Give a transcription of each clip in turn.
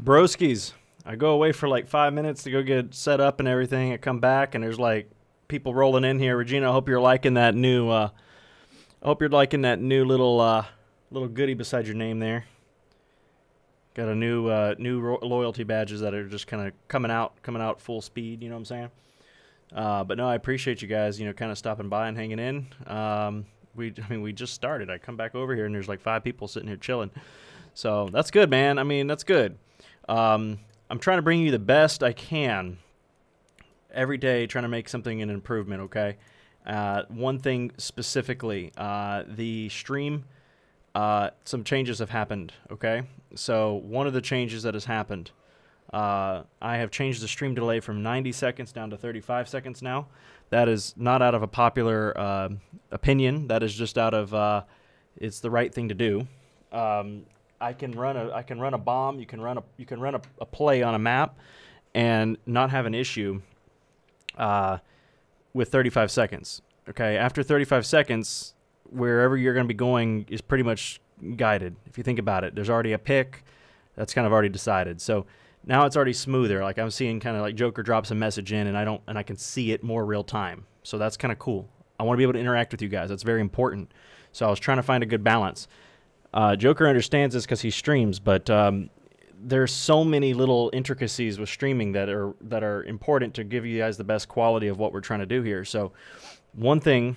Broskies. I go away for like 5 minutes to go get set up and everything. I come back and there's like people rolling in here. Regina, I hope you're liking that new. I hope you're liking that new little goodie beside your name there. Got a new loyalty badges that are just kind of coming out full speed. You know what I'm saying? But no, I appreciate you guys. You know, kind of stopping by and hanging in. I mean, we just started. I come back over here and there's like 5 people sitting here chilling. So that's good, man. I mean, that's good. I'm trying to bring you the best I can every day, trying to make something an improvement, okay? One thing specifically, the stream, some changes have happened, okay? So one of the changes that has happened, I have changed the stream delay from 90 seconds down to 35 seconds now. That is not out of a popular opinion. That is just out of it's the right thing to do. I can run a bomb. You can run a play on a map, and not have an issue with 35 seconds. Okay, after 35 seconds, wherever you're going to be going is pretty much guided. If you think about it, there's already a pick that's kind of already decided. So now it's already smoother. Like I'm seeing kind of like Joker drops a message in, and I can see it more real time. So that's kind of cool. I want to be able to interact with you guys. That's very important. So I was trying to find a good balance. Joker understands this because he streams, but there's so many little intricacies with streaming that are important to give you guys the best quality of what we're trying to do here. So one thing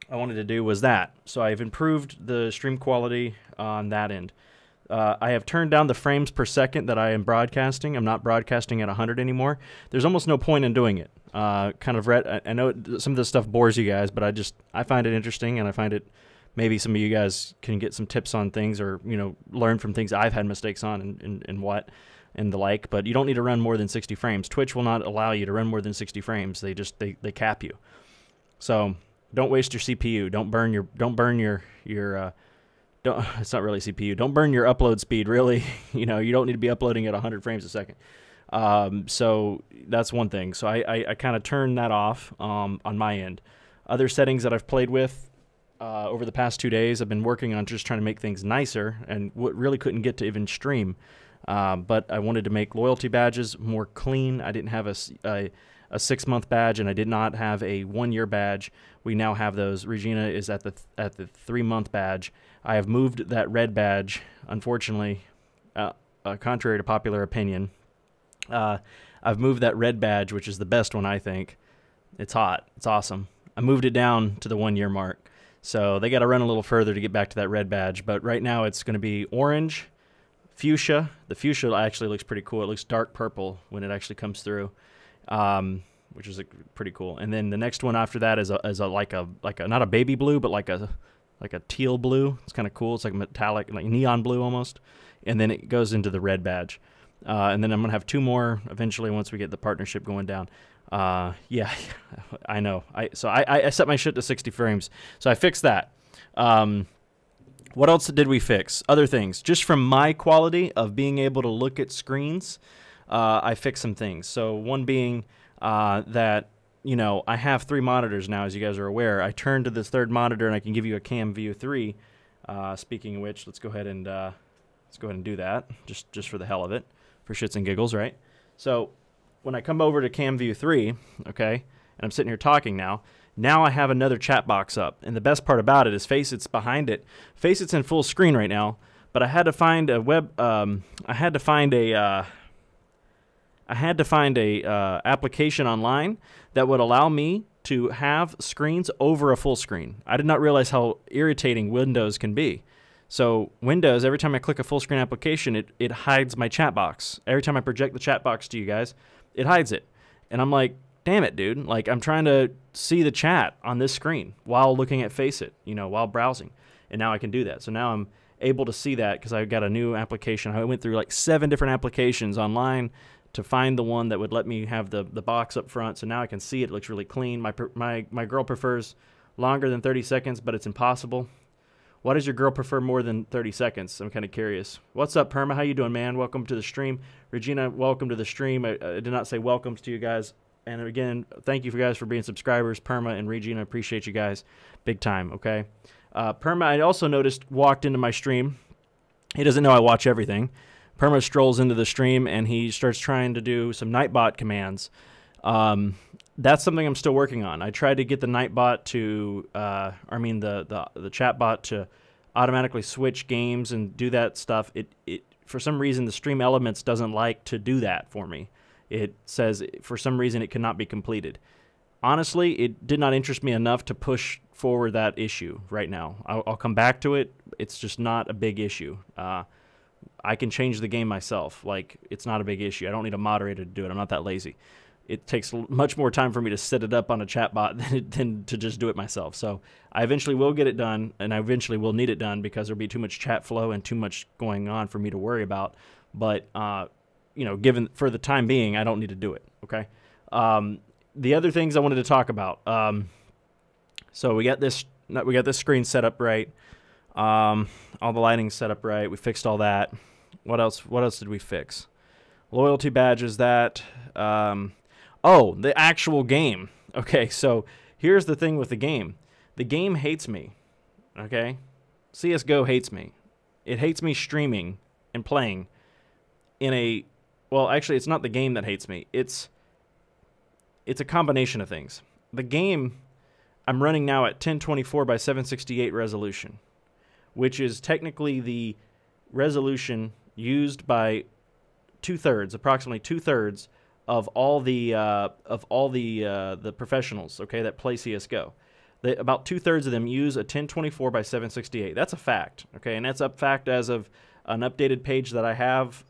I wanted to do was that. So I've improved the stream quality on that end. I have turned down the frames per second that I am broadcasting. I'm not broadcasting at 100 anymore. There's almost no point in doing it. I know some of this stuff bores you guys, but I find it interesting, and I find it maybe some of you guys can get some tips on things, or learn from things I've had mistakes on and the like. But you don't need to run more than 60 frames. Twitch will not allow you to run more than 60 frames. They cap you. So don't waste your CPU. Don't burn your it's not really CPU. Don't burn your upload speed, really. You don't need to be uploading at 100 frames a second. So that's one thing. So I kind of turned that off on my end. Other settings that I've played with over the past 2 days, I've been working on just trying to make things nicer, and really couldn't get to even stream. But I wanted to make loyalty badges more clean. I didn't have a 6-month badge, and I did not have a 1-year badge. We now have those. Regina is at the 3-month badge. I have moved that red badge, unfortunately, contrary to popular opinion. I've moved that red badge, which is the best one, I think. It's hot. It's awesome. I moved it down to the 1-year mark. So they got to run a little further to get back to that red badge. But right now it's going to be orange, fuchsia. The fuchsia actually looks pretty cool. It looks dark purple when it actually comes through, which is pretty cool. And then the next one after that is like a not a baby blue, but like a teal blue. It's kind of cool. It's like metallic, like neon blue almost. And then it goes into the red badge. And then I'm going to have 2 more eventually once we get the partnership going down. Yeah, I know. So I set my shit to 60 frames. So I fixed that. What else did we fix? Other things. Just from my quality of being able to look at screens, I fixed some things. So one being that, I have 3 monitors now, as you guys are aware. I turned to this 3rd monitor, and I can give you a Cam View 3. Speaking of which, let's go ahead and do that, just for the hell of it, for shits and giggles, right? So when I come over to Cam View 3, okay, and I'm sitting here talking now I have another chat box up. And the best part about it is FaceIT's behind it. FaceIT's in full screen right now, but I had to find a application online that would allow me to have screens over a full screen. I did not realize how irritating Windows can be. So Windows, every time I click a full screen application, it hides my chat box. Every time I project the chat box to you guys, it hides it. And I'm like, damn it, dude. Like, I'm trying to see the chat on this screen while looking at FaceIT, while browsing. And now I can do that. So now I'm able to see that because I got a new application. I went through like 7 different applications online to find the one that would let me have the box up front. So now I can see it. It looks really clean. My girl prefers longer than 30 seconds, but it's impossible. Why does your girl prefer more than 30 seconds? I'm kind of curious. What's up, Perma? How you doing, man? Welcome to the stream. Regina, welcome to the stream. I did not say welcomes to you guys. And again, thank you guys for being subscribers. Perma and Regina, appreciate you guys big time, okay? Perma, I also noticed, walked into my stream. He doesn't know I watch everything. Perma strolls into the stream and he starts trying to do some Nightbot commands. That's something I'm still working on. I tried to get the Nightbot to, the chatbot to automatically switch games and do that stuff. It for some reason the Stream Elements doesn't like to do that for me. It says for some reason it cannot be completed. Honestly, it did not interest me enough to push forward that issue right now. I'll come back to it. It's just not a big issue. I can change the game myself. Like, it's not a big issue. I don't need a moderator to do it. I'm not that lazy. It takes much more time for me to set it up on a chatbot than to just do it myself. So I eventually will get it done, and I eventually will need it done because there'll be too much chat flow and too much going on for me to worry about. But, given for the time being, I don't need to do it, okay? The other things I wanted to talk about. So we got this screen set up right. All the lighting's set up right. We fixed all that. What else did we fix? Loyalty badges, that. Oh, the actual game. Okay, so here's the thing with the game. The game hates me, okay? CSGO hates me. It hates me streaming and playing in a... Well, actually, it's not the game that hates me. It's a combination of things. The game, I'm running now at 1024 by 768 resolution, which is technically the resolution used by approximately two-thirds of all the professionals, okay, that play CS:GO. About two-thirds of them use a 1024 by 768. That's a fact, okay, and that's a fact as of an updated page that I have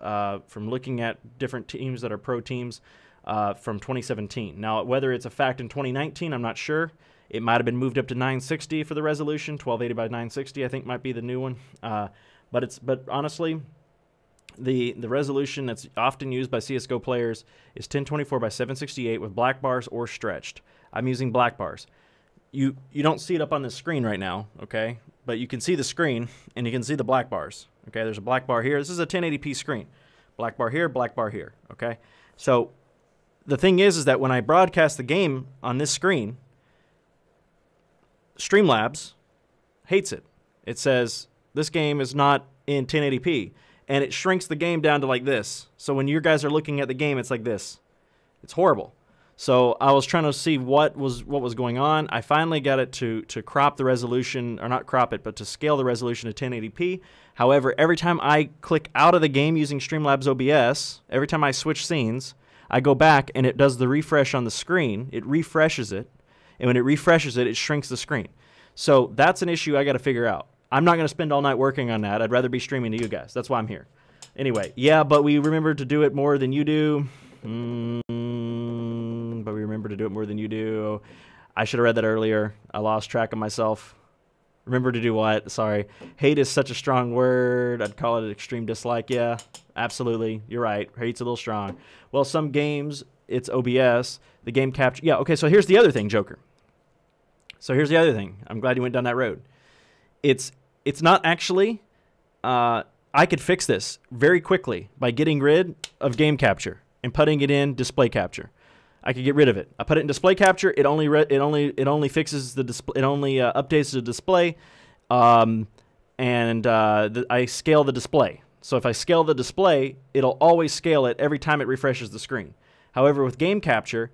from looking at different teams that are pro teams from 2017. Now, whether it's a fact in 2019, I'm not sure. It might have been moved up to 960 for the resolution. 1280 by 960, I think, might be the new one. But honestly, the resolution that's often used by CSGO players is 1024 by 768 with black bars or stretched. I'm using black bars. You don't see it up on the screen right now, okay? But you can see the screen, and you can see the black bars. Okay, there's a black bar here. This is a 1080p screen. Black bar here, okay? So the thing is that when I broadcast the game on this screen, Streamlabs hates it. It says, this game is not in 1080p. And it shrinks the game down to like this. So when you guys are looking at the game, it's like this. It's horrible. So I was trying to see what was going on. I finally got it to crop the resolution, or not crop it, but to scale the resolution to 1080p. However, every time I click out of the game using Streamlabs OBS, every time I switch scenes, I go back and it does the refresh on the screen. It refreshes it. And when it refreshes it, it shrinks the screen. So that's an issue I got to figure out. I'm not going to spend all night working on that. I'd rather be streaming to you guys. That's why I'm here. Anyway, yeah, but we remember to do it more than you do. But we remember to do it more than you do. I should have read that earlier. I lost track of myself. Remember to do what? Sorry. Hate is such a strong word. I'd call it an extreme dislike. Yeah, absolutely. You're right. Hate's a little strong. Well, some games, it's OBS. The game capture. Yeah, okay, so here's the other thing, Joker. So here's the other thing. I'm glad you went down that road. It's not actually, I could fix this very quickly by getting rid of game capture and putting it in display capture. I could get rid of it. I put it in display capture. It only fixes the display. It only updates the display, I scale the display. So if I scale the display, it'll always scale it every time it refreshes the screen. However, with game capture,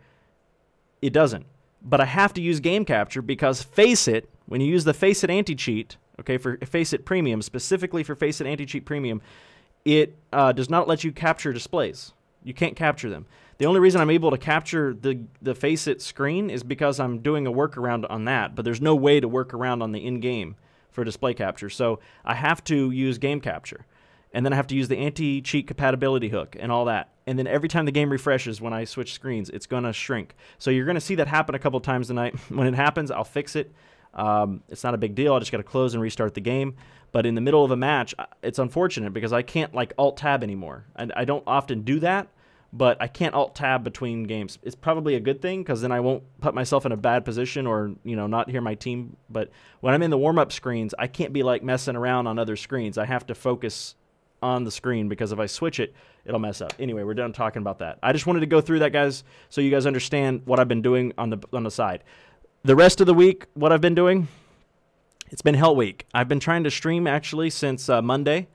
it doesn't. But I have to use game capture because FaceIT, when you use the FaceIT anti-cheat, okay, for FaceIT Premium, specifically for FaceIT anti-cheat Premium, it does not let you capture displays. You can't capture them. The only reason I'm able to capture the FaceIT screen is because I'm doing a workaround on that, but there's no way to work around on the in-game for display capture. So I have to use game capture. And then I have to use the anti-cheat compatibility hook and all that. And then every time the game refreshes when I switch screens, it's going to shrink. So you're going to see that happen a couple times tonight. When it happens, I'll fix it. It's not a big deal. I just got to close and restart the game. But in the middle of a match, it's unfortunate because I can't like Alt-Tab anymore. And I don't often do that, but I can't Alt-Tab between games. It's probably a good thing because then I won't put myself in a bad position or, not hear my team. But when I'm in the warm-up screens, I can't be like messing around on other screens. I have to focus on the screen because if I switch it, it'll mess up. Anyway, we're done talking about that. I just wanted to go through that, guys, so you guys understand what I've been doing on the side. The rest of the week, what I've been doing, it's been hell week. I've been trying to stream actually since Monday.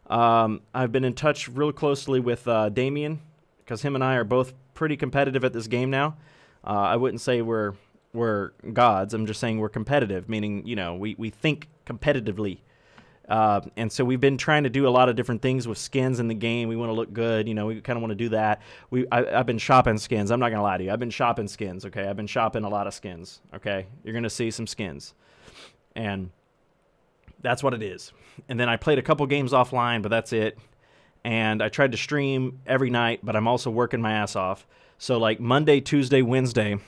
I've been in touch real closely with Damien, because him and I are both pretty competitive at this game now. I wouldn't say we're gods. I'm just saying we're competitive, meaning, you know, we think competitively. And so we've been trying to do a lot of different things with skins in the game. We want to look good. You know, we kind of want to do that. I've been shopping skins. I'm not going to lie to you. I've been shopping skins, okay? I've been shopping a lot of skins, okay? You're going to see some skins. And that's what it is. And then I played a couple games offline, but that's it. And I tried to stream every night, but I'm also working my ass off. So, like, Monday, Tuesday, Wednesday,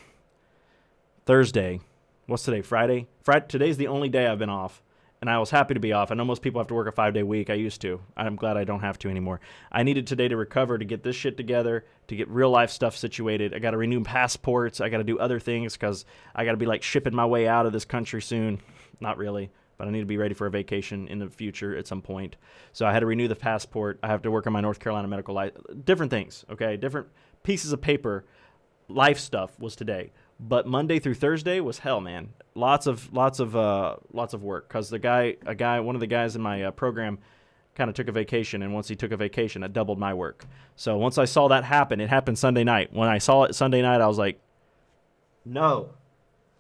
Thursday. What's today? Friday? Today's the only day I've been off. And I was happy to be off. I know most people have to work a 5-day week. I used to. I'm glad I don't have to anymore. I needed today to recover, to get this shit together, to get real life stuff situated. I got to renew passports. I got to do other things because I got to be like shipping my way out of this country soon. Not really, but I need to be ready for a vacation in the future at some point. So I had to renew the passport. I have to work on my North Carolina medical license. Different things, okay? Different pieces of paper. Life stuff was today. But Monday through Thursday was hell, man. Lots of work, because one of the guys in my program kind of took a vacation, and once he took a vacation, it doubled my work. So once I saw that happen, it happened Sunday night. When I saw it Sunday night, I was like, no.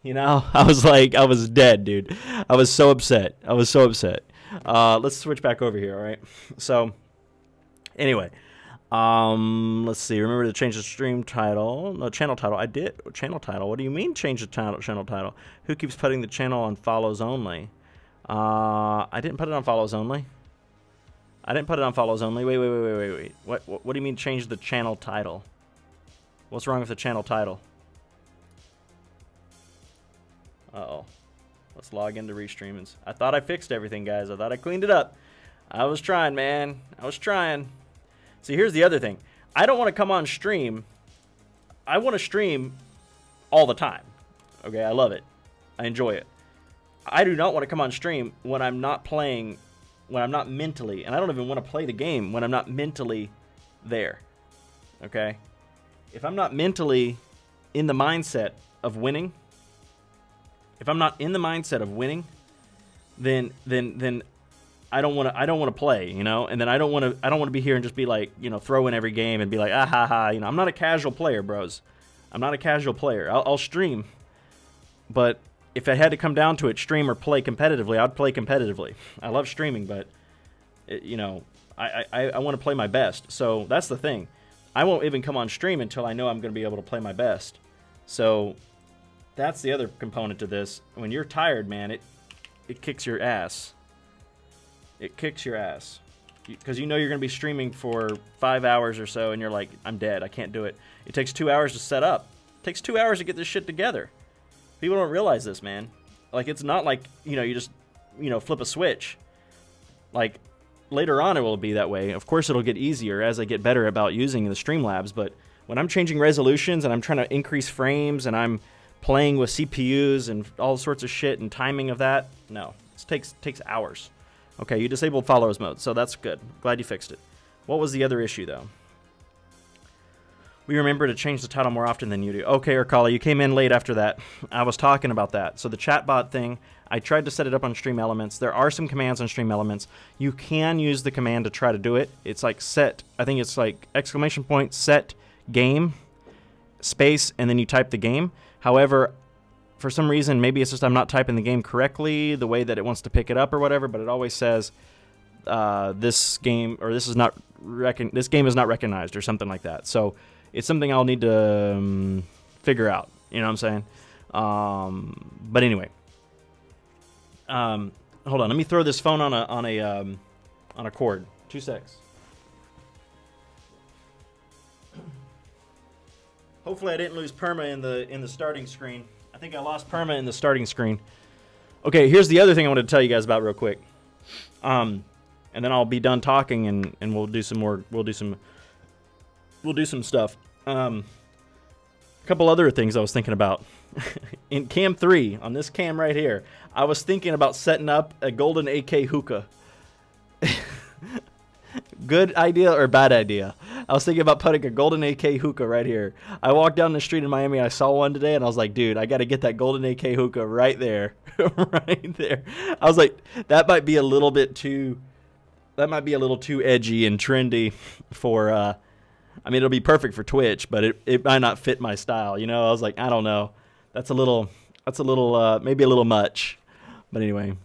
You know, I was dead, dude. I was so upset. Let's switch back over here, all right? So anyway, let's see. Remember to change the stream title. No, channel title. I did. Channel title. What do you mean change the channel title? Who keeps putting the channel on follows only? I didn't put it on follows only. Wait. What do you mean change the channel title? What's wrong with the channel title? Uh-oh. Let's log into Restreamings. I thought I fixed everything, guys. I thought I cleaned it up. I was trying, man. I was trying. See, here's the other thing. I don't want to come on stream. I want to stream all the time. Okay, I love it. I enjoy it. I do not want to come on stream when I'm not playing, when I'm not mentally, and I don't even want to play the game when I'm not mentally there. Okay? If I'm not mentally in the mindset of winning, then I don't want to play, you know, and then I don't want to be here and just be like, you know, throw in every game and be like, ah ha ha, you know. I'm not a casual player, bros. I'm not a casual player. I'll stream, but if I had to come down to it, stream or play competitively, I'd play competitively. I love streaming, but you know, I want to play my best. So that's the thing. I won't even come on stream until I know I'm going to be able to play my best. So that's the other component to this. When you're tired, man, it kicks your ass. It kicks your ass. Because you know you're going to be streaming for 5 hours or so, and you're like, I'm dead. I can't do it. It takes 2 hours to set up. It takes 2 hours to get this shit together. People don't realize this, man. Like, it's not like, you know, you just, you know, flip a switch. Like, later on it will be that way. Of course, it'll get easier as I get better about using the Streamlabs, but when I'm changing resolutions and I'm trying to increase frames and I'm playing with CPUs and all sorts of shit and timing of that, no. It takes hours. Okay, you disabled followers mode, so that's good. Glad you fixed it. What was the other issue, though? We remember to change the title more often than you do. Okay, Urkala, you came in late after that. I was talking about that. So the chatbot thing, I tried to set it up on Stream Elements. There are some commands on Stream Elements. You can use the command to try to do it. It's like set, I think it's like exclamation point, set, game, space, and then you type the game. However, for some reason, maybe it's just I'm not typing the game correctly, the way that it wants to pick it up or whatever, but it always says this game, or this game is not recognized or something like that. So it's something I'll need to figure out. You know what I'm saying? But anyway, hold on. Let me throw this phone on a cord. 2 secs. Hopefully I didn't lose perma in the starting screen. I think I lost perma in the starting screen. Okay, here's the other thing I wanted to tell you guys about real quick. And then I'll be done talking and we'll do some more. We'll do some stuff. A couple other things I was thinking about. In cam 3, on this cam right here, I was thinking about setting up a golden AK hookah. Good idea or bad idea? I was thinking about putting a golden AK hookah right here. I walked down the street in Miami, I saw one today, and I was like, dude, I got to get that golden AK hookah right there. Right there. I was like, that might be a little bit too that might be a little too edgy and trendy for, I mean, it'll be perfect for Twitch, but it might not fit my style. You know, I was like, I don't know. That's a little, maybe a little much. But anyway,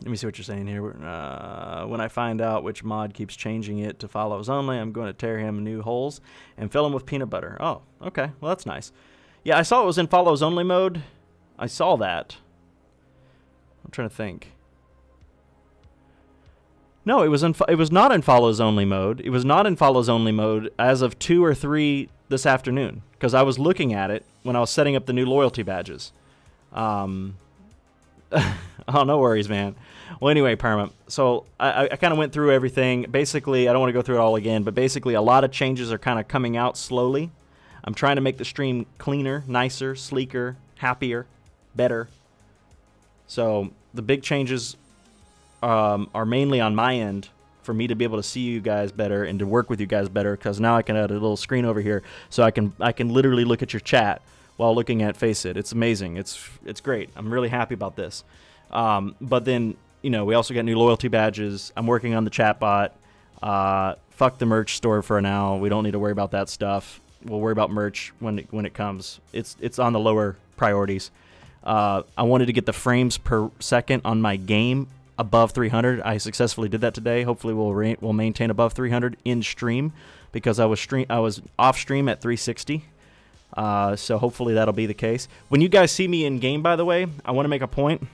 let me see what you're saying here. When I find out which mod keeps changing it to follows only, I'm going to tear him new holes and fill him with peanut butter. Oh, okay. Well, that's nice. Yeah, I saw it was in follows only mode. I saw that. I'm trying to think. No, it was not in follows only mode. It was not in follows only mode as of 2 or 3 this afternoon, because I was looking at it when I was setting up the new loyalty badges. Oh, no worries, man. Well, anyway, Perma. So I kind of went through everything. Basically, I don't want to go through it all again, but basically a lot of changes are kind of coming out slowly. I'm trying to make the stream cleaner, nicer, sleeker, happier, better. So the big changes are mainly on my end for me to be able to see you guys better and to work with you guys better, because now I can add a little screen over here so I can literally look at your chat while looking at FaceIT. It's amazing. It's great. I'm really happy about this. But then, you know, we also got new loyalty badges. I'm working on the chat bot. Fuck the merch store for now. We don't need to worry about that stuff. We'll worry about merch when it comes. It's on the lower priorities. I wanted to get the frames per second on my game above 300. I successfully did that today. Hopefully we'll maintain above 300 in stream, because I was off stream at 360. So hopefully that'll be the case. When you guys see me in game, by the way, I want to make a point.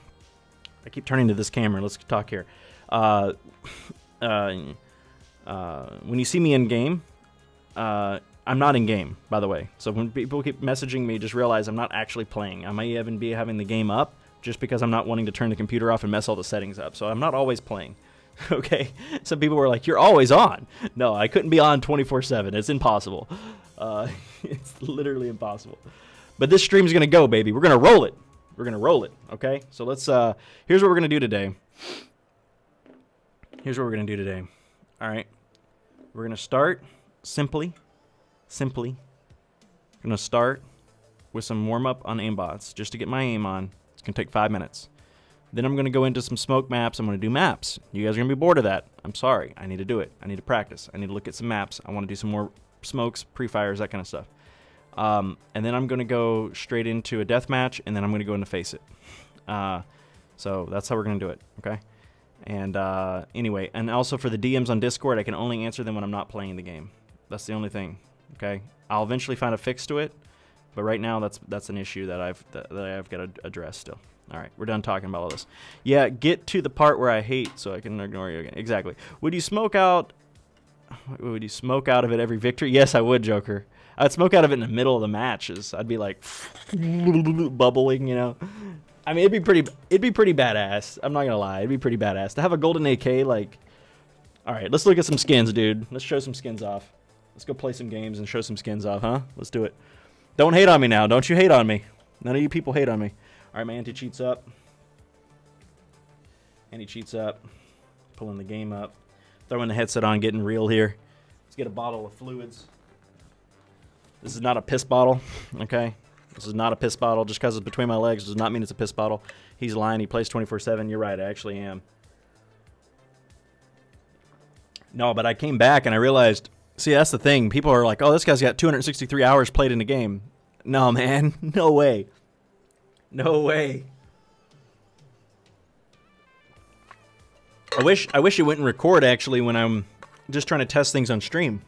I keep turning to this camera. Let's talk here. When you see me in game, I'm not in game, by the way. So when people keep messaging me, just realize I'm not actually playing. I might even be having the game up just because I'm not wanting to turn the computer off and mess all the settings up. So I'm not always playing. Okay? Some people were like, you're always on. No, I couldn't be on 24/7. It's impossible. It's literally impossible. But this stream's going to go, baby. We're going to roll it. We're going to roll it. Okay? So let's, here's what we're going to do today. Here's what we're going to do today. All right? We're going to start simply. I'm going to start with some warm-up on aimbots just to get my aim on. It's going to take 5 minutes. Then I'm going to go into some smoke maps. I'm going to do maps. You guys are going to be bored of that. I'm sorry. I need to do it. I need to practice. I need to look at some maps. I want to do some more smokes, pre-fires, that kind of stuff. And then I'm going to go straight into a death match, and then I'm going to go into FaceIT. So that's how we're going to do it, okay? And anyway, and also for the DMs on Discord, I can only answer them when I'm not playing the game. That's the only thing, okay? I'll eventually find a fix to it, but right now that's an issue that I've got to address still. All right, we're done talking about all this. Yeah, get to the part where I hate so I can ignore you again. Exactly. Would you smoke out of it every victory? Yes, I would, Joker. I'd smoke out of it in the middle of the matches. I'd be like bubbling, you know. I mean, it'd be pretty badass. I'm not gonna lie, it'd be pretty badass to have a golden AK. Like, all right, let's look at some skins, dude. Let's show some skins off. Let's go play some games and show some skins off, huh? Let's do it. Don't hate on me now. Don't you hate on me. None of you people hate on me. All right, my anti-cheat's up. Anti-cheat's up. Pulling the game up. Throwing the headset on, getting real here. Let's get a bottle of fluids. This is not a piss bottle, okay? This is not a piss bottle. Just because it's between my legs does not mean it's a piss bottle. He's lying. He plays 24/7. You're right. I actually am. No, but I came back and I realized, see, that's the thing. People are like, oh, this guy's got 263 hours played in the game. No, man. No way. No way. I wish it wouldn't record, actually, when I'm just trying to test things on stream.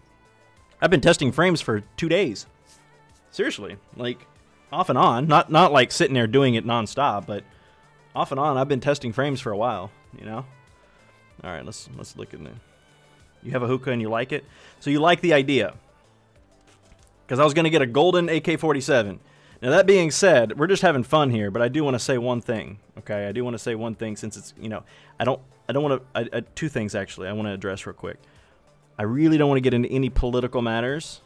I've been testing frames for 2 days. Seriously. Like, off and on. Not like sitting there doing it nonstop, but off and on, I've been testing frames for a while, you know? All right, let's look at it. You have a hookah and you like it? So you like the idea. Because I was going to get a golden AK-47. Now, that being said, we're just having fun here, but I do want to say one thing, okay? I do want to say one thing since it's, you know, I don't want to, two things, actually, I want to address real quick. I really don't want to get into any political matters,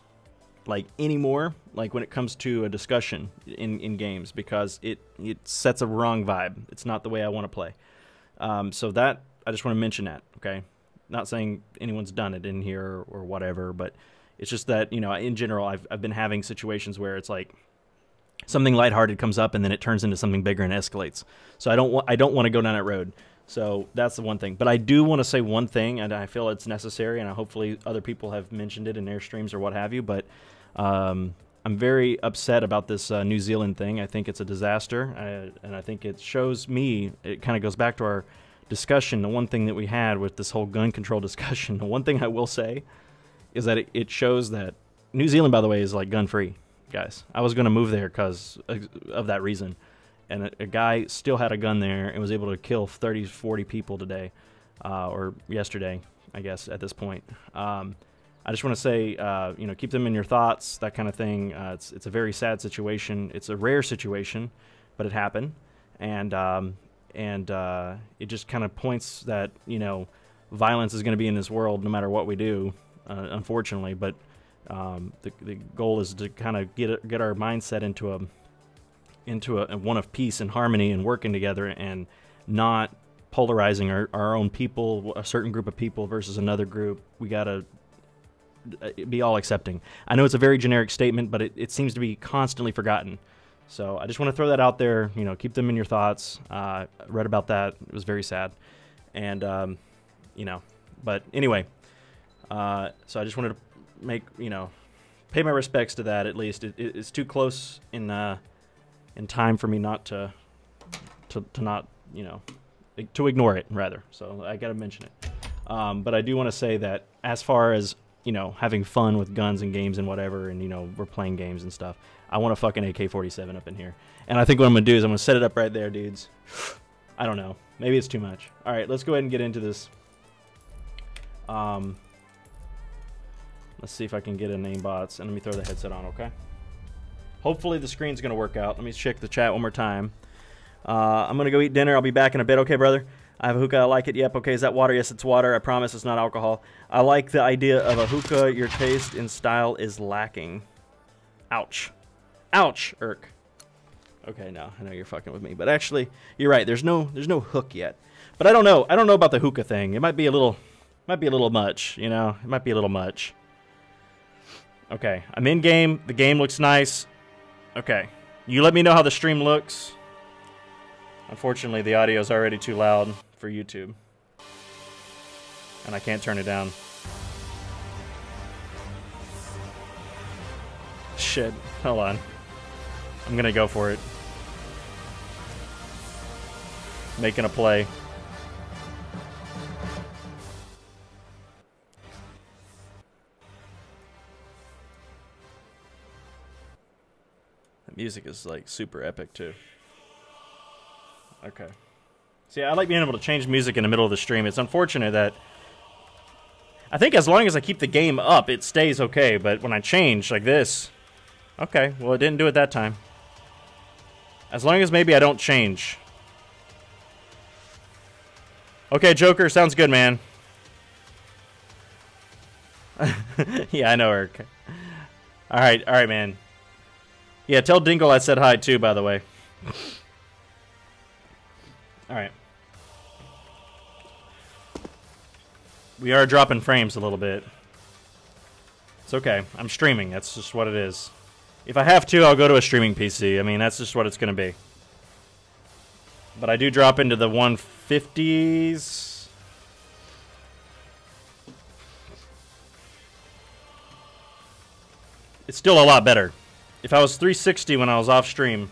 like, anymore, like when it comes to a discussion in games, because it sets a wrong vibe. It's not the way I want to play. So that, I just want to mention that, okay? Not saying anyone's done it in here or whatever, but it's just that, you know, in general, I've been having situations where it's like, something lighthearted comes up and then it turns into something bigger and escalates. So I don't want to go down that road. So that's the one thing. But I do want to say one thing, and I feel it's necessary, and hopefully other people have mentioned it in their streams or what have you, but I'm very upset about this New Zealand thing. I think it's a disaster, and I think it shows me, it kind of goes back to our discussion, the one thing that we had with this whole gun control discussion. The one thing I will say is that it shows that New Zealand, by the way, is like gun-free, guys. I was going to move there because of that reason. And a guy still had a gun there and was able to kill 30, 40 people today, or yesterday, I guess, at this point. I just want to say, you know, keep them in your thoughts, that kind of thing. It's a very sad situation. It's a rare situation, but it happened. And it just kind of points that, you know, violence is going to be in this world no matter what we do, unfortunately. But the goal is to kind of get our mindset into a one of peace and harmony and working together and not polarizing our own people, a certain group of people versus another group. We got to be all accepting. I know it's a very generic statement, but it seems to be constantly forgotten. So I just want to throw that out there. You know, keep them in your thoughts. Read about that. It was very sad. And, you know, but anyway, so I just wanted to make, you know, pay my respects to that at least. It's too close in time for me not to not, you know, to ignore it, rather. So I got to mention it. But I do want to say that as far as, you know, having fun with guns and games and whatever, and, you know, we're playing games and stuff, I want a fucking AK-47 up in here. And I think what I'm going to do is I'm going to set it up right there, dudes. I don't know. Maybe it's too much. All right, let's go ahead and get into this. Let's see if I can get a name bots. And let me throw the headset on, okay? Hopefully the screen's going to work out. Let me check the chat one more time. I'm going to go eat dinner. I'll be back in a bit. Okay, brother? I have a hookah. I like it. Yep. Okay, is that water? Yes, it's water. I promise it's not alcohol. I like the idea of a hookah. Your taste in style is lacking. Ouch. Ouch, Irk. Okay, no, I know you're fucking with me. But actually, you're right. There's no hook yet. But I don't know. I don't know about the hookah thing. It might be a little much, you know? It might be a little much. Okay, I'm in game. The game looks nice. Okay, you let me know how the stream looks. Unfortunately, the audio is already too loud for YouTube. And I can't turn it down. Shit, hold on. I'm gonna go for it. Making a play. The music is like super epic too. Okay. See, I like being able to change music in the middle of the stream. It's unfortunate that I think as long as I keep the game up, it stays okay. But when I change like this, okay, well, it didn't do it that time. As long as maybe I don't change. Okay, Joker, sounds good, man. Yeah, I know, Eric. All right, man. Yeah, tell Dingle I said hi, too, by the way. All right. We are dropping frames a little bit. It's okay. I'm streaming. That's just what it is. If I have to, I'll go to a streaming PC. I mean, that's just what it's going to be. But I do drop into the 150s. It's still a lot better. If I was 360 when I was off stream,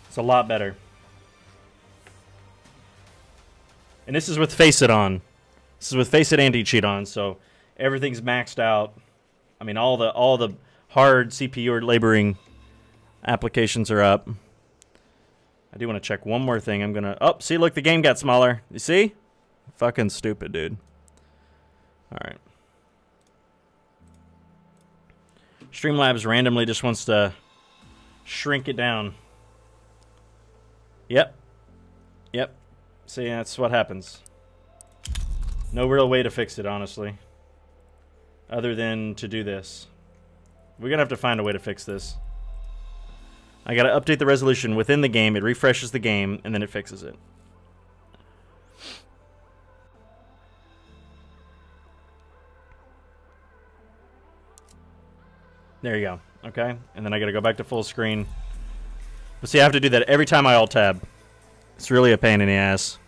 it's a lot better. And this is with FaceIT on. This is with FaceIT anti-cheat on, so everything's maxed out. I mean, all the hard CPU or laboring applications are up. I do want to check one more thing. I'm gonna. Oh, see, look, the game got smaller. You see? Fucking stupid, dude. All right. Streamlabs randomly just wants to shrink it down. Yep. Yep. See, that's what happens. No real way to fix it, honestly. Other than to do this. We're going to have to find a way to fix this. I got to update the resolution within the game. It refreshes the game, and then it fixes it. There you go. Okay. And then I got to go back to full screen. But see, I have to do that every time I alt-tab. It's really a pain in the ass.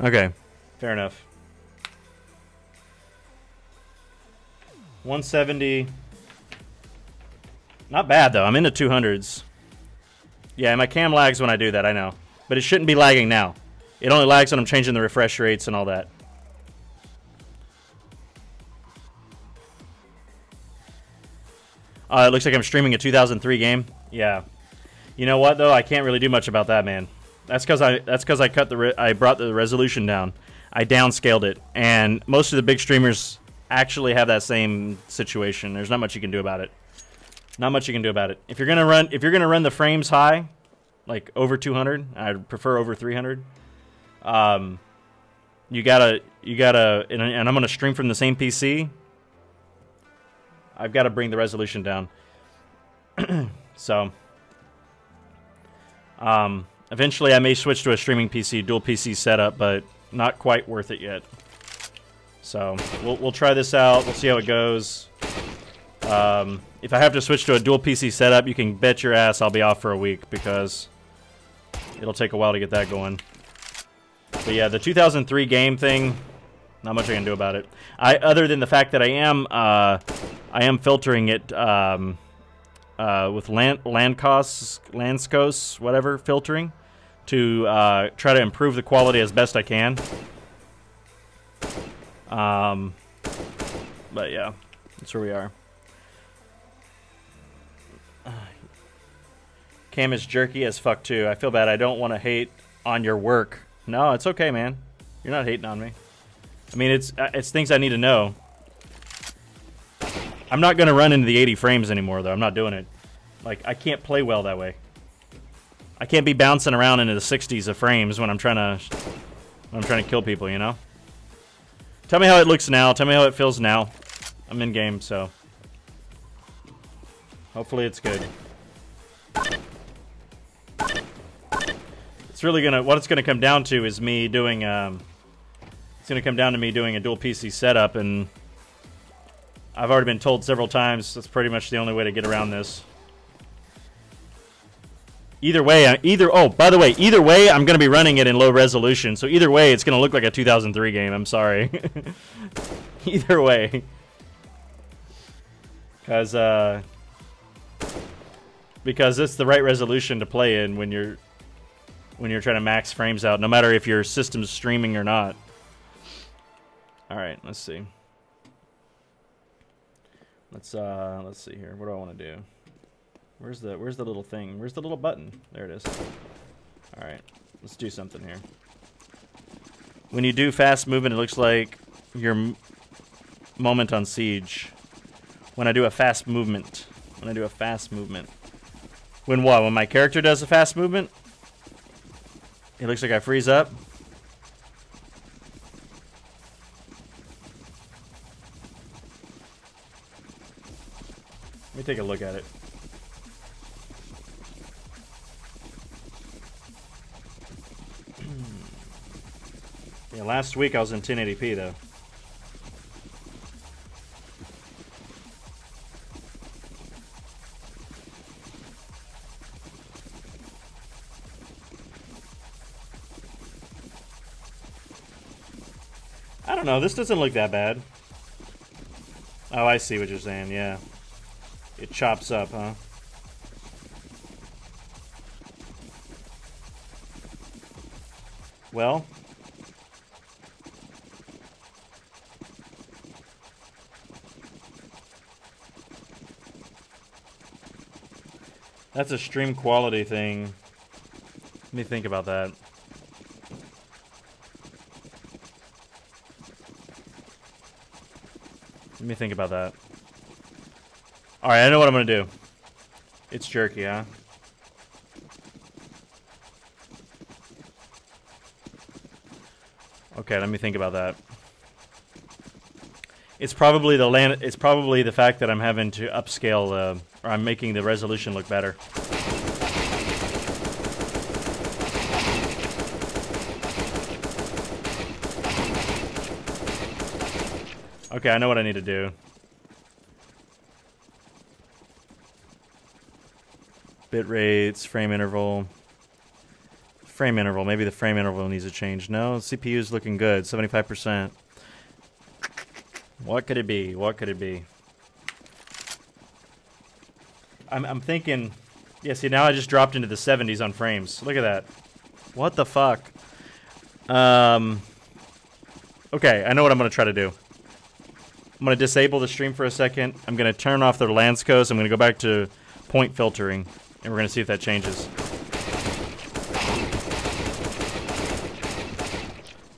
Okay, fair enough. 170. Not bad, though. I'm in the 200s. Yeah, my cam lags when I do that, I know. But it shouldn't be lagging now. It only lags when I'm changing the refresh rates and all that. It looks like I'm streaming a 2003 game. Yeah. You know what, though? I can't really do much about that, man. That's because I brought the resolution down. I downscaled it, and most of the big streamers actually have that same situation. There's not much you can do about it. Not much you can do about it. If you're gonna run the frames high, like over 200, I'd prefer over 300. You gotta, and I'm gonna stream from the same PC. I've got to bring the resolution down. So, eventually I may switch to a streaming PC, dual PC setup, but not quite worth it yet. So we'll try this out. We'll see how it goes. If I have to switch to a dual PC setup, you can bet your ass I'll be off for a week because it'll take a while to get that going. But yeah, the 2003 game thing, not much I can do about it. Other than the fact that I am filtering it with Lanskos, whatever, filtering to try to improve the quality as best I can. But yeah, that's where we are. Cam is jerky as fuck too. I feel bad. I don't want to hate on your work. No, it's okay, man. You're not hating on me. I mean, it's things I need to know. I'm not gonna run into the 80 frames anymore, though. I'm not doing it. Like, I can't play well that way. I can't be bouncing around into the 60s of frames when I'm trying to kill people, you know? Tell me how it looks now. Tell me how it feels now. I'm in game, so hopefully it's good. It's really what it's gonna come down to is me doing it's gonna come down to me doing a dual PC setup, and I've already been told several times that's pretty much the only way to get around this. Either way, oh, by the way, either way, I'm going to be running it in low resolution. So either way, it's going to look like a 2003 game. I'm sorry. Either way. Because it's the right resolution to play in when you're trying to max frames out, no matter if your system's streaming or not. All right, let's see. Let's see here. What do I want to do? Where's the little thing? Where's the little button? There it is. All right, let's do something here. When you do fast movement, it looks like your moment on Siege. When I do a fast movement. When what? When my character does a fast movement? It looks like I freeze up. Let me take a look at it. Yeah, last week I was in 1080p though. I don't know, this doesn't look that bad. Oh, I see what you're saying, yeah. It chops up, huh? Well, that's a stream quality thing. Let me think about that. Let me think about that. Alright, I know what I'm gonna do. It's jerky, huh? Okay, let me think about that. It's probably the fact that I'm having to upscale or I'm making the resolution look better. Okay, I know what I need to do. Bit rates, frame Frame interval. Maybe the frame interval needs a change. No, CPU's looking good. 75%. What could it be? What could it be? I'm thinking... Yeah, see, now I just dropped into the 70s on frames. Look at that. What the fuck? Okay, I know what I'm going to try to do. I'm going to disable the stream for a second. I'm going to turn off the Lansco's. I'm going to go back to point filtering, and we're going to see if that changes.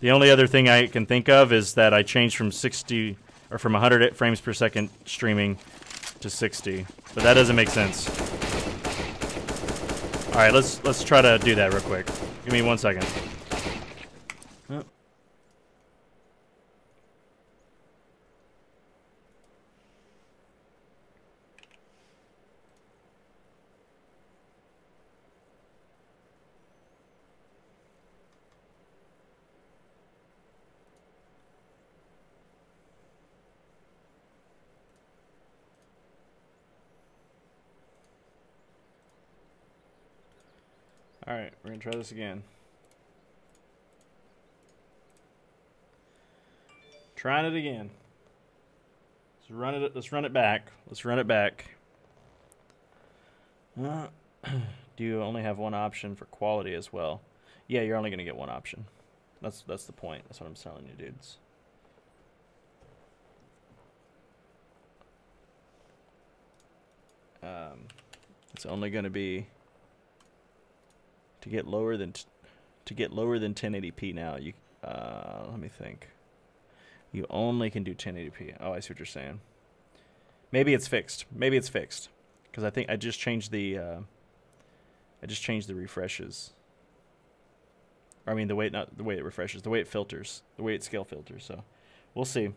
The only other thing I can think of is that I changed from 60 or from 100 frames per second streaming to 60, but that doesn't make sense. All right, let's try to do that real quick. Give me 1 second. Alright, we're gonna try this again. Trying it again. Let's run it back. Let's run it back. Do you only have one option for quality as well? Yeah, you're only gonna get one option. That's the point. That's what I'm telling you, dudes. It's only gonna be to get lower than 1080p now. You let me think. You only can do 1080p. Oh, I see what you're saying. Maybe it's fixed. Maybe it's fixed because I think I just changed the refreshes. Or, I mean the way not the way it refreshes, the way it filters, the way it scale filters. So we'll see.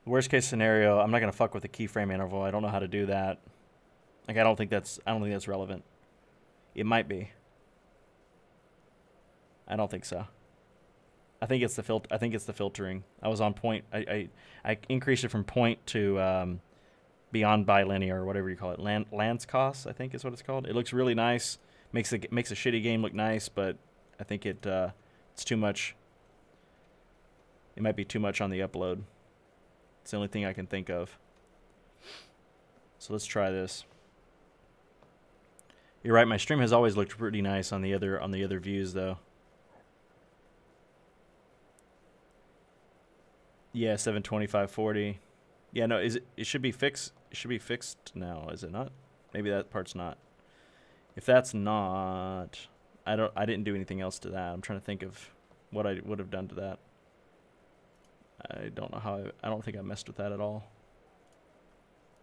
Worst case scenario, I'm not gonna fuck with the keyframe interval. I don't know how to do that. Like I don't think that's relevant. It might be. I don't think so. I think it's the filtering. I was on point. I increased it from point to beyond bilinear or whatever you call it. Lansco's, I think is what it's called. It looks really nice. Makes a shitty game look nice, but I think it's too much. It might be too much on the upload. It's the only thing I can think of. So let's try this. You're right. My stream has always looked pretty nice on the other views, though. Yeah, 725/40. Yeah, no, it should be fixed. It should be fixed now, is it not? Maybe that part's not. If that's not, I didn't do anything else to that. I'm trying to think of what I would have done to that. I don't know how. I don't think I messed with that at all.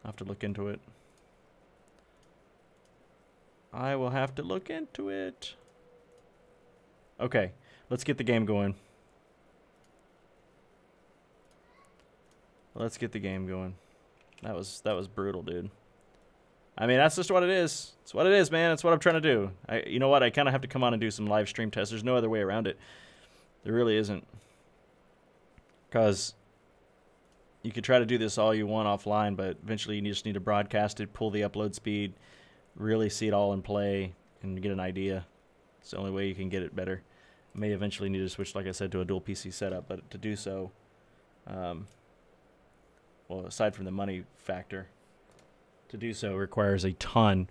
I'll have to look into it. I will have to look into it. Okay, let's get the game going. Let's get the game going. That was brutal, dude. I mean, that's just what it is. It's what it is, man. It's what I'm trying to do. You know what? I kind of have to come on and do some live stream tests. There's no other way around it. There really isn't. Because you could try to do this all you want offline, but eventually you just need to broadcast it, pull the upload speed, really see it all in play, and get an idea. It's the only way you can get it better. I may eventually need to switch, like I said, to a dual PC setup, but to do so, well, aside from the money factor, to do so requires a ton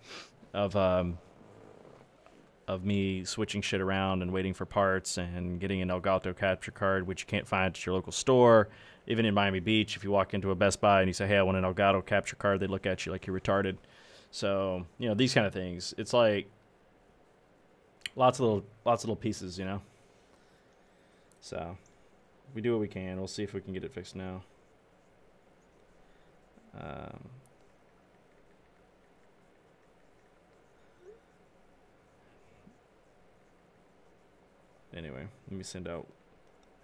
of me switching shit around and waiting for parts and getting an Elgato capture card, which you can't find at your local store. Even in Miami Beach, if you walk into a Best Buy and you say, hey, I want an Elgato capture card, they look at you like you're retarded. So, you know, these kind of things. It's like lots of little pieces, you know. So, we do what we can. We'll see if we can get it fixed now. Anyway, let me send out.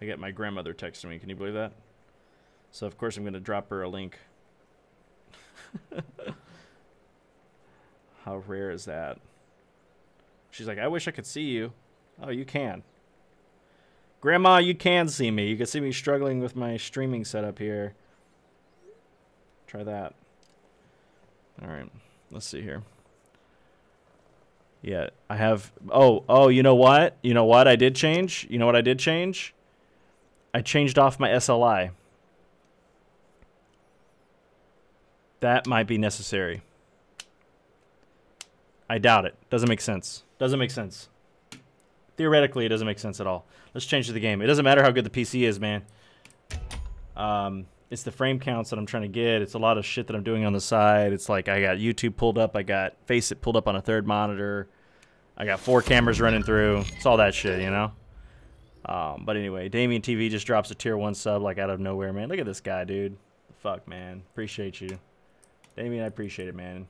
I get my grandmother texting me. Can you believe that? So, of course, I'm going to drop her a link. How rare is that? She's like, I wish I could see you. Oh, you can. Grandma, you can see me. You can see me struggling with my streaming setup here. Try that. All right. Let's see here. Yeah, I have. Oh, you know what? You know what I did change? You know what I did change? I changed off my SLI. That might be necessary. I doubt it. Doesn't make sense. Doesn't make sense. Theoretically, it doesn't make sense at all. Let's change the game. It doesn't matter how good the PC is, man. It's the frame counts that I'm trying to get. It's a lot of shit that I'm doing on the side. It's like I got YouTube pulled up. I got FaceIT pulled up on a third monitor. I got 4 cameras running through. It's all that shit, you know? But anyway, Damien TV just drops a tier 1 sub like out of nowhere, man. Look at this guy, dude. Fuck, man. Appreciate you. Damien, I appreciate it, man.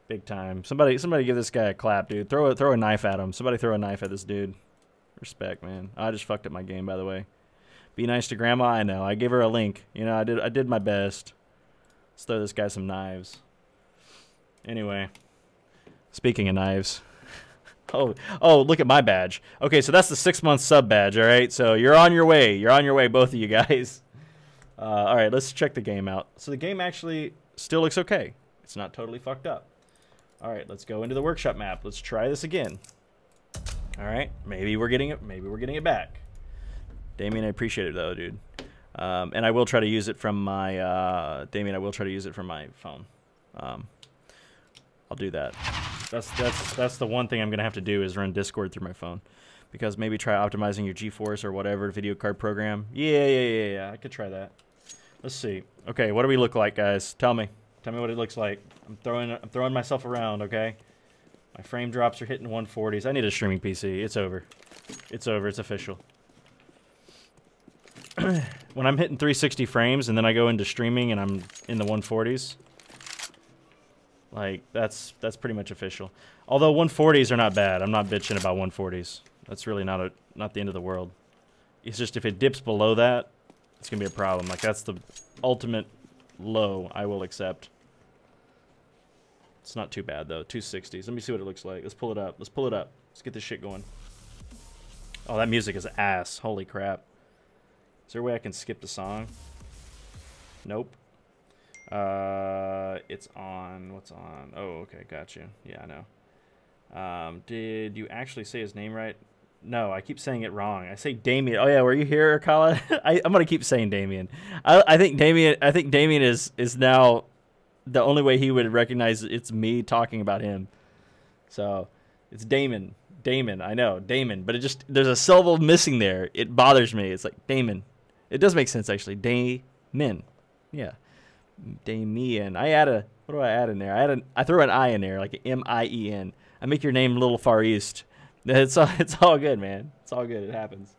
Big time. Somebody give this guy a clap, dude. Throw a knife at him. Somebody throw a knife at this dude. Respect, man. I just fucked up my game, by the way. Be nice to grandma. I know. I gave her a link. You know, I did my best. Let's throw this guy some knives. Anyway, speaking of knives. Oh, look at my badge. Okay, so that's the 6-month sub badge. All right, so you're on your way. You're on your way, both of you guys. All right, let's check the game out. So the game actually still looks okay. It's not totally fucked up. All right, let's go into the workshop map. Let's try this again. All right, maybe we're getting it. Maybe we're getting it back. Damien, I appreciate it though, dude. And I will try to use it from my Damien. I will try to use it from my phone. I'll do that. That's the one thing I'm gonna have to do is run Discord through my phone, because maybe try optimizing your GeForce or whatever video card program. Yeah. I could try that. Let's see. Okay, what do we look like, guys? Tell me what it looks like. I'm throwing myself around. Okay, my frame drops are hitting 140s. I need a streaming PC. It's over. It's over. It's official. When I'm hitting 360 frames and then I go into streaming and I'm in the 140s, like that's pretty much official. Although 140s are not bad. I'm not bitching about 140s. That's really not the end of the world. It's just if it dips below that, it's gonna be a problem. Like that's the ultimate low I will accept. It's not too bad though. 260s. Let me see what it looks like. Let's pull it up. Let's pull it up. Let's get this shit going. Oh, that music is ass. Holy crap. Is there a way I can skip the song? Nope. It's on. What's on? Oh, okay. Got you. Yeah, I know. Did you actually say his name right? No, I keep saying it wrong. I say Damien. Oh yeah, were you here, Kala? I'm gonna keep saying Damien. I think Damien is now the only way he would recognize it's me talking about him. So it's Damon. Damon, I know, Damon, but it just there's a syllable missing there. It bothers me. It's like Damon. It does make sense actually. Damon. Yeah. Damien. What do I add in there? I throw an I in there, like M-I-E-N. I make your name a little Far East. It's all good, man. It's all good. It happens.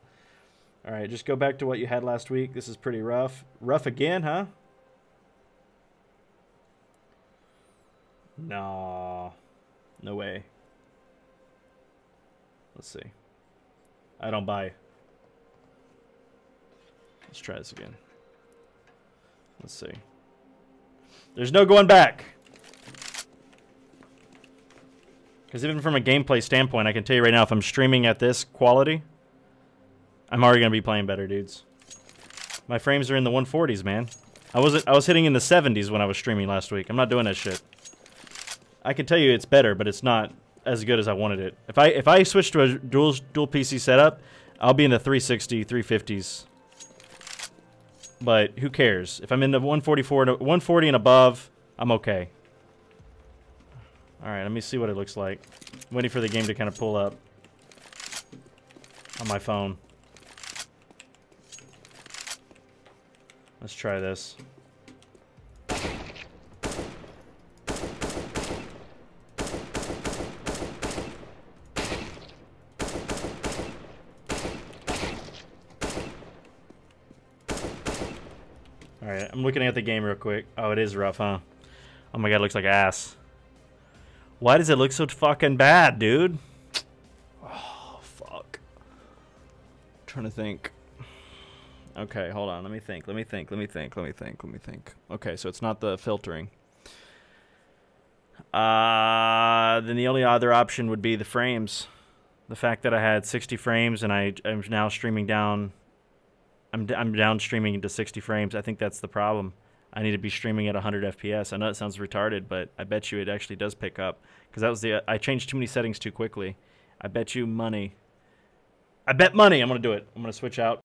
All right, just go back to what you had last week. This is pretty rough. Rough again, huh? No. No way. Let's see. I don't buy. Let's try this again. Let's see. There's no going back. Because even from a gameplay standpoint, I can tell you right now, if I'm streaming at this quality, I'm already going to be playing better, dudes. My frames are in the 140s, man. I was hitting in the 70s when I was streaming last week. I'm not doing that shit. I can tell you it's better, but it's not as good as I wanted it. If I switch to a dual PC setup, I'll be in the 360, 350s. But who cares? If I'm in the 140 and above, I'm okay. All right, let me see what it looks like. I'm waiting for the game to kind of pull up on my phone. Let's try this. Alright, I'm looking at the game real quick. Oh, it is rough, huh? Oh my god, it looks like ass. Why does it look so fucking bad, dude? Oh, fuck. I'm trying to think. Okay, hold on. Let me think. Okay, so it's not the filtering. Then the only other option would be the frames. The fact that I had 60 frames and I'm now streaming down. I'm down streaming into 60 frames. I think that's the problem. I need to be streaming at 100 FPS. I know it sounds retarded, but I bet you it actually does pick up, because that was I changed too many settings too quickly. I bet you money. I bet money I'm going to do it. I'm going to switch out.